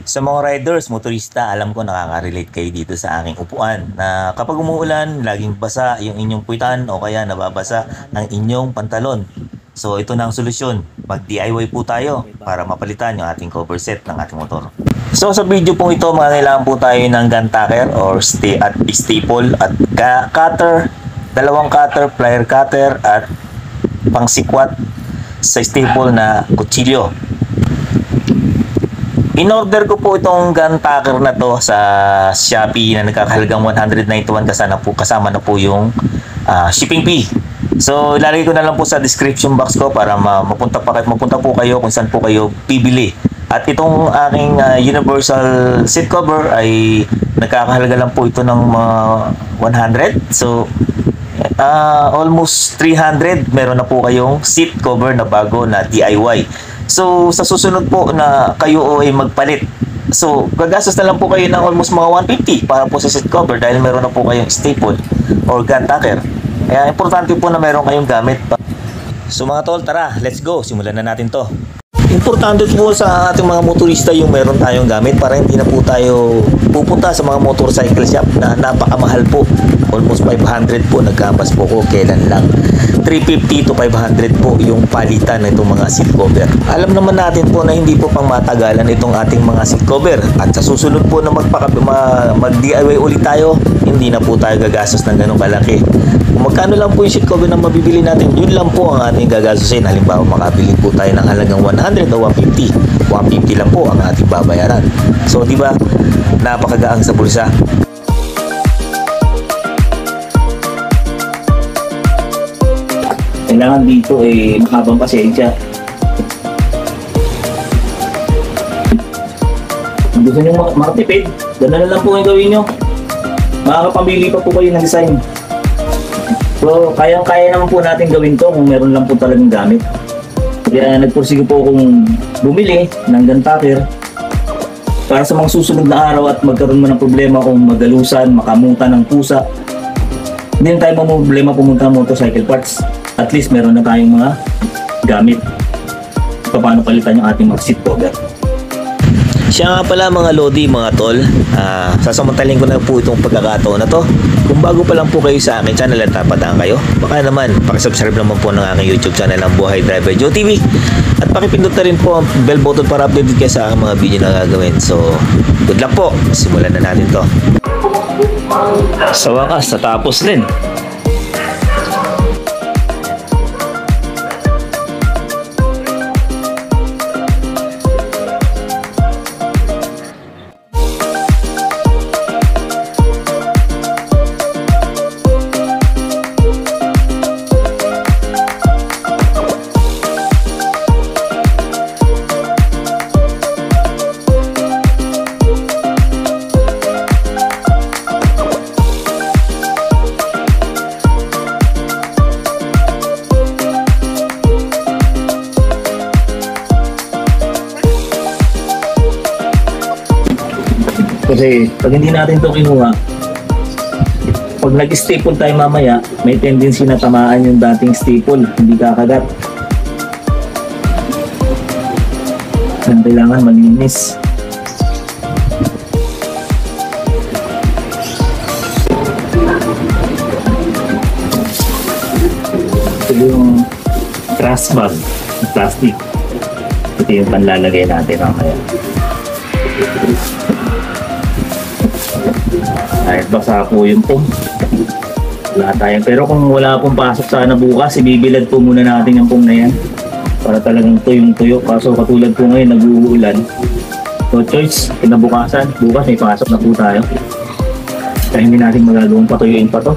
Sa mga riders, motorista, alam ko nakaka-relate kayo dito sa aking upuan na kapag umuulan, laging basa yung inyong puwitan o kaya nababasa ang inyong pantalon. So ito na ang solusyon. Mag-DIY po tayo para mapalitan yung ating cover set ng ating motor. So sa video pong ito, kailangan po tayo ng gun tacker or staple at cutter, dalawang cutter, plier cutter at pangsikwat sa staple na kutsilyo. In-order ko po itong gun tacker na to sa Shopee na nagkakahalagang 191 kasama na po yung shipping fee. So ilalagay ko na lang po sa description box ko para mapunta po kayo kung saan po kayo bibili. At itong aking universal seat cover ay nagkakahalaga lang po ito ng 100. So almost 300 meron na po kayong seat cover na bago na DIY. So sa susunod po na kayo ay magpalit, so gagastos na lang po kayo ng almost mga 150 para po sa seat cover dahil meron na po kayong staple or gun tacker. Kaya importante po na meron kayong gamit. So mga tol, tara, let's go, simulan na natin to. Importante po sa ating mga motorista yung meron tayong gamit para hindi na po tayo pupunta sa mga motorcycle shop na napakamahal po. Almost 500 po, nagkambas po ko kailan lang. 350 to 500 po yung palitan ng itong mga seat cover. Alam naman natin po na hindi po pang matagalan itong ating mga seat cover. At sa susunod po na mag-DIY ulit tayo, hindi na po tayo gagastos ng ganong kalaki. Kung magkano lang po yung seat cover na mabibili natin, yun lang po ang ating gagastusin. Halimbawa, makabili po tayo ng halagang 100 o 150. 150 lang po ang ating babayaran. So, di ba, napakagaang sa bulsa. Kailangan dito mahabang pasensya. Kung gusto nyo makatipid, gano'n na lang po yung gawin nyo. Makakapamili pa po kayo ng design. So, kayang-kaya naman po natin gawin to kung meron lang po talagang gamit. Kaya nagpursige po akong bumili ng gun tacker para sa mga susunod na araw at magkaroon man ng problema kung magalusan, makamutan ng pusa. Hindi na tayo problema pumunta ng motorcycle parts. At least meron na tayong mga gamit. Paano palitan yung ating mga seat cover. Siya nga pala mga lodi, mga tol, sasamantalin ko na po itong pagkakataon na to. Kung bago pa lang po kayo sa aking channel at napadaan kayo, baka naman pakisubscribe naman po ng aking YouTube channel ang Buhay Driver Joe TV. At pakipindot na rin po ang bell button para updated kayo sa aking mga video na gagawin. So, good luck po. Simulan na natin to. Sa wakas, natapos din. Kasi pag hindi natin ito kinuha, pag nag-staple tayo mamaya, may tendency na tamaan yung dating staple, hindi kakagat. Kailangan malinis. Ito yung trash bag, plastic. Ito yung panlalagay natin mamaya. Kahit basa po yung pong wala tayong, pero kung wala pong pasok sana bukas, ibibilad po muna natin yung pong na yan para talagang tuyong tuyo. Kaso katulad po ngayon nag-uulan, no choice, kinabukasan bukas may pasok na po tayo kaya hindi natin magagawang patuyuin pa to.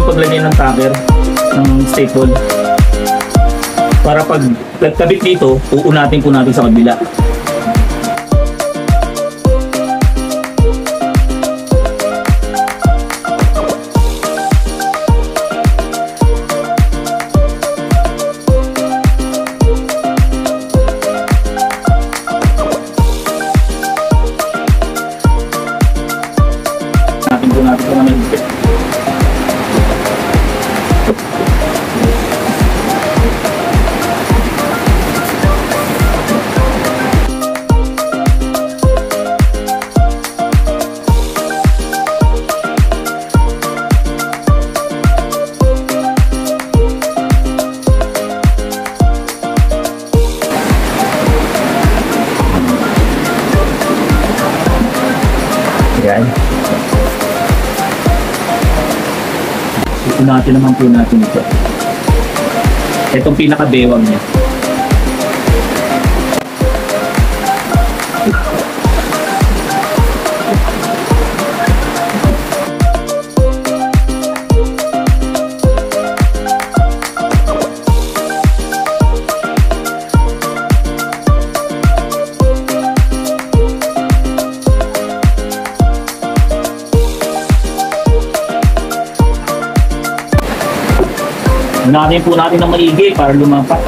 Paglagay ng tacker ng staple para pag nagkabit dito, uunatin po natin sa kabila. Natin naman po natin ito. Itong pinaka-bewang niya. Unahin po natin ng maigi para lumapat.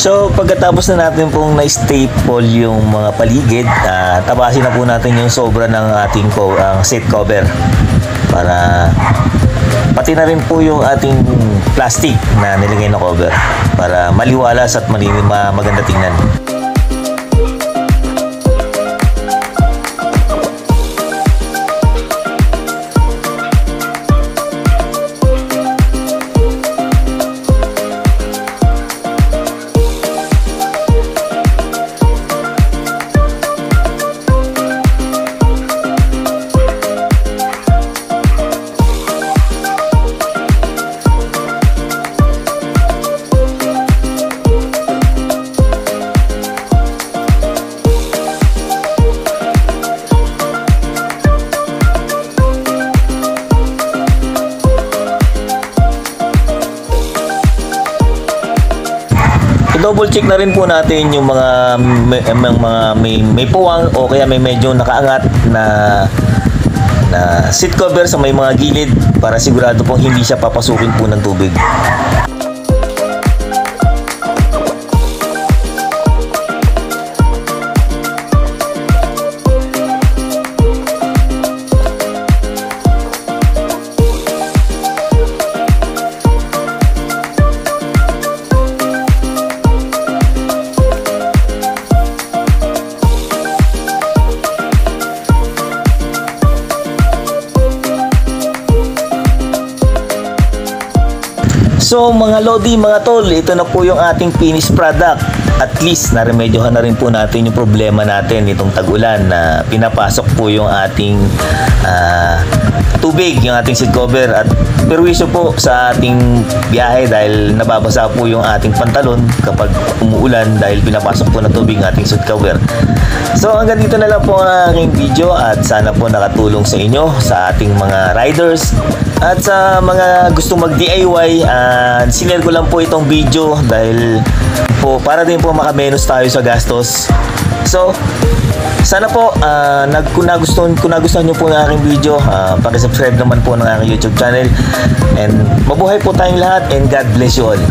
So pagkatapos na natin pong na-staple yung mga paligid, tabasin na po natin yung sobra ng ating seat cover para pati na rin po yung ating plastic na nilagay na cover para maliwalas at maganda tingnan. Double check na rin po natin yung mga may puwang o kaya may medyo nakaangat na seat cover sa may mga gilid para sigurado pong hindi siya papasukin po ng tubig. So mga lodi, mga tol, ito na po yung ating finished product. At least naremedyohan na rin po natin yung problema natin itong tag-ulan na pinapasok po yung ating tubig, yung ating seat cover at perwisyo po sa ating biyahe dahil nababasa po yung ating pantalon kapag umuulan dahil pinapasok po na tubig ang ating seat cover. So hanggang dito na lang po ang aking video at sana po nakatulong sa inyo, sa ating mga riders at sa mga gustong mag-DIY. Sinare ko lang po itong video dahil po para din po makamenos tayo sa gastos So, sana po kung nagustuhan niyo po ng aking video, paki-subscribe naman po ng aking YouTube channel. And mabuhay po tayong lahat and God bless you all.